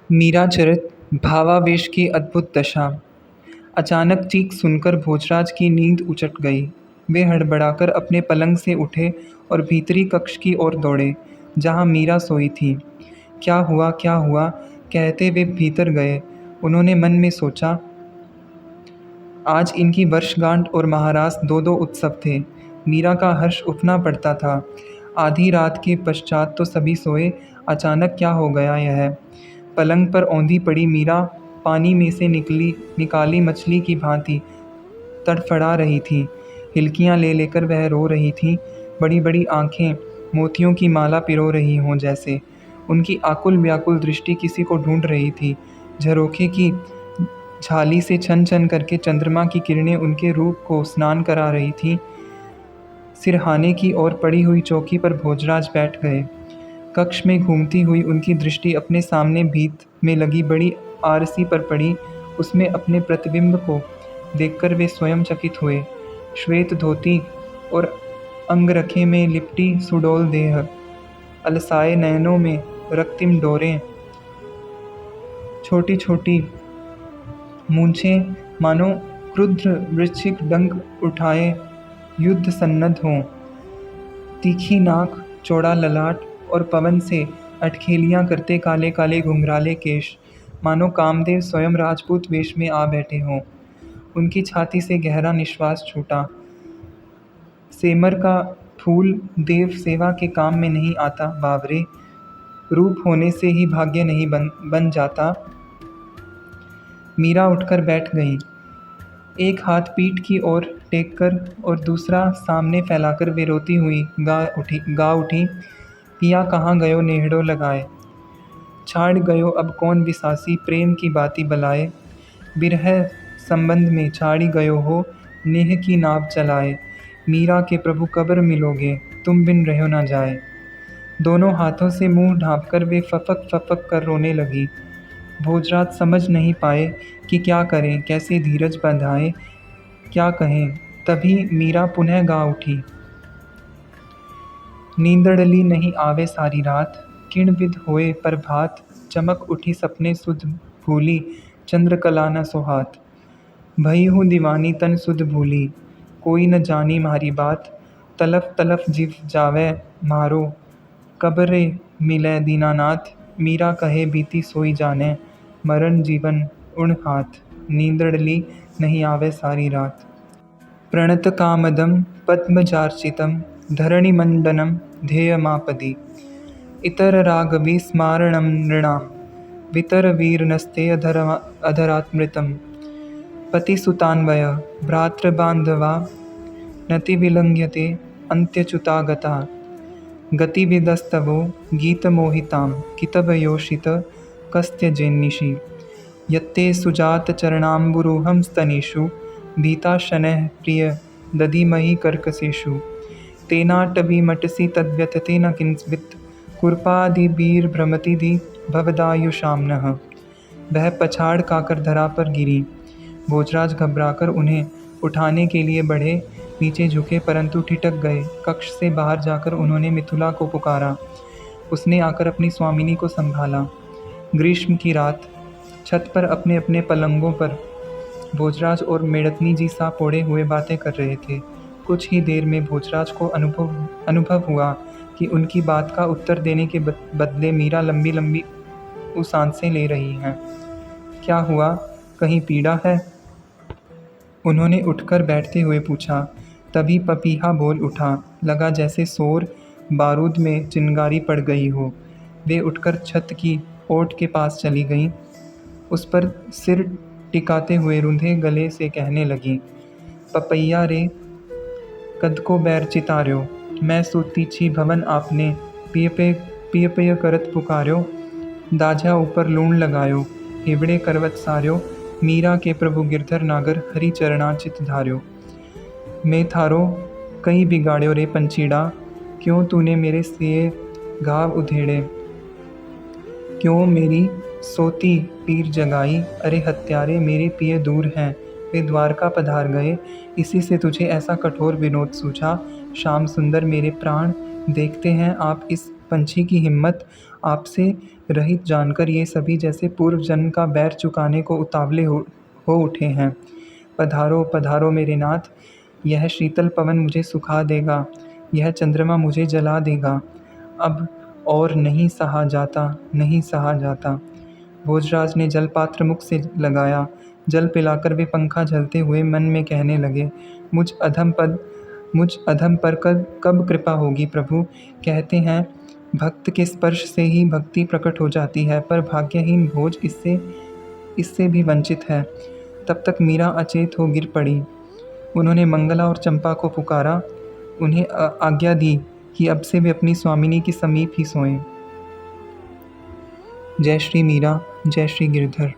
मीराचरित भावावेश की अद्भुत दशा। अचानक चीख सुनकर भोजराज की नींद उचट गई। वे हड़बड़ाकर अपने पलंग से उठे और भीतरी कक्ष की ओर दौड़े, जहाँ मीरा सोई थी। क्या हुआ कहते वे भीतर गए। उन्होंने मन में सोचा, आज इनकी वर्षगांठ और महारास दो दो उत्सव थे। मीरा का हर्ष उठना पड़ता था। आधी रात के पश्चात तो सभी सोए, अचानक क्या हो गया यह। पलंग पर औंधी पड़ी मीरा पानी में से निकाली मछली की भांति तड़फड़ा रही थी। हिलकियाँ ले लेकर वह रो रही थी। बड़ी बड़ी आंखें मोतियों की माला पिरो रही हों जैसे। उनकी आकुल व्याकुल दृष्टि किसी को ढूंढ रही थी। झरोखे की झाली से छन छन करके चंद्रमा की किरणें उनके रूप को स्नान करा रही थीं। सिरहाने की ओर पड़ी हुई चौकी पर भोजराज बैठ गए। कक्ष में घूमती हुई उनकी दृष्टि अपने सामने भीत में लगी बड़ी आरसी पर पड़ी। उसमें अपने प्रतिबिंब को देखकर वे स्वयं चकित हुए। श्वेत धोती और अंगरखे में लिपटी सुडौल देह, अलसाए नयनों में रक्तिम डोरें, छोटी छोटी मूंछें मानो क्रुद्ध वृश्चिक डंक उठाए युद्ध सन्नद्ध हों, तीखी नाक, चौड़ा ललाट और पवन से अटखेलियाँ करते काले काले घुंघराले केश, मानो कामदेव स्वयं राजपूत वेश में आ बैठे हों। उनकी छाती से गहरा निश्वास छूटा। सेमर का फूल देव सेवा के काम में नहीं आता बावरे, रूप होने से ही भाग्य नहीं बन जाता। मीरा उठकर बैठ गई। एक हाथ पीठ की ओर टेककर और दूसरा सामने फैलाकर वे रोती हुई गा उठी। पिया कहाँ गयो नेहड़ो लगाए, छाड़ गयो अब कौन विसासी प्रेम की बाती बलाए। बिरह संबंध में छाड़ी गयो हो नेह की नाव चलाए। मीरा के प्रभु कब्र मिलोगे तुम बिन रहो ना जाए। दोनों हाथों से मुंह ढांपकर वे फपक फपक कर रोने लगी। भोजराज समझ नहीं पाए कि क्या करें, कैसे धीरज बंधाएं, क्या कहें। तभी मीरा पुनः गा उठी। नींदड़ली नहीं आवे सारी रात, किणविद होए प्रभात। चमक उठी सपने सुध भूली, चंद्रकला न सोहात। भई हूँ दीवानी तन सुध भूली, कोई न जानी म्हारी बात। तलफ तलफ जीव जावे म्हारो, कब्रे मिलै दीनानाथ। मीरा कहे बीती सोई जाने, मरण जीवन उण हाथ। नींदड़ली नहीं आवे सारी रात। प्रणत कामदं पद्मजार्चितं, धरणिमण्डनं ध्येयमापदि। इतर रागवी स्मारणं नृणां, वितर वीरनस्ते अधरात्मृतं। पतिसुतान्वय भ्रातृबान्धवा, नतिविलङ्घ्यते अन्त्यच्युतागता। गतिविदस्तवो गीतमोहितां, कितवयोषित कस्त्यजेन्निशि। यत्ते सुजातचरणाम्बुरूहं स्तनेषु, भीता शनैः प्रिय दधिमहि कर्कशेषु। तेनाटवीमटसि तद्व्यथते न किंचित्, कुर्पादिभिर्भ्रमति भवदायुषाम्नः। वह पछाड़ खाकर धरा पर गिरी। भोजराज घबराकर उन्हें उठाने के लिए बढ़े, नीचे झुके परंतु ठिठक गए। कक्ष से बाहर जाकर उन्होंने मिथुला को पुकारा। उसने आकर अपनी स्वामिनी को संभाला। ग्रीष्म की रात, छत पर अपने अपने पलंगों पर भोजराज और मेड़कनी जी साफ ओढ़े हुए बातें कर रहे थे। कुछ ही देर में भोजराज को अनुभव हुआ कि उनकी बात का उत्तर देने के बदले मीरा लंबी लंबी सांसें ले रही हैं। क्या हुआ, कहीं पीड़ा है? उन्होंने उठकर बैठते हुए पूछा। तभी पपीहा बोल उठा, लगा जैसे शोर बारूद में चिंगारी पड़ गई हो। वे उठकर छत की ओट के पास चली गईं। उस पर सिर टिकाते हुए रूंधे गले से कहने लगी, पपैया रे कद को बैर चितार्यो, मैं सूती छी भवन आपने पिय पिय करत पुकार्यो। दाझा ऊपर लूण लगायो, हिबड़े करवत सार्यो। मीरा के प्रभु गिरधर नागर हरि चरणाचित धार्यो। मैं थारो कहीं बिगाड़्यो रे पंचीड़ा, क्यों तूने मेरे सिए घाव उधेड़े। क्यों मेरी सोती पीर जगाई, अरे हत्यारे मेरे पिए दूर हैं, वे द्वारका पधार गए। इसी से तुझे ऐसा कठोर विनोद सूझा। श्याम सुंदर मेरे प्राण, देखते हैं आप इस पंछी की हिम्मत। आपसे रहित जानकर ये सभी जैसे पूर्व जन्म का बैर चुकाने को उतावले हो उठे हैं। पधारो पधारो मेरे नाथ, यह शीतल पवन मुझे सुखा देगा, यह चंद्रमा मुझे जला देगा। अब और नहीं सहा जाता, नहीं सहा जाता। भोजराज ने जलपात्र मुख से लगाया। जल पिलाकर वे पंखा झलते हुए मन में कहने लगे, मुझ अधम पर कब कृपा होगी प्रभु। कहते हैं भक्त के स्पर्श से ही भक्ति प्रकट हो जाती है, पर भाग्यहीन भोज इससे भी वंचित है। तब तक मीरा अचेत हो गिर पड़ी। उन्होंने मंगला और चंपा को पुकारा, उन्हें आज्ञा दी कि अब से वे अपनी स्वामिनी के समीप ही सोएं। जय श्री मीरा, जय श्री गिरधर।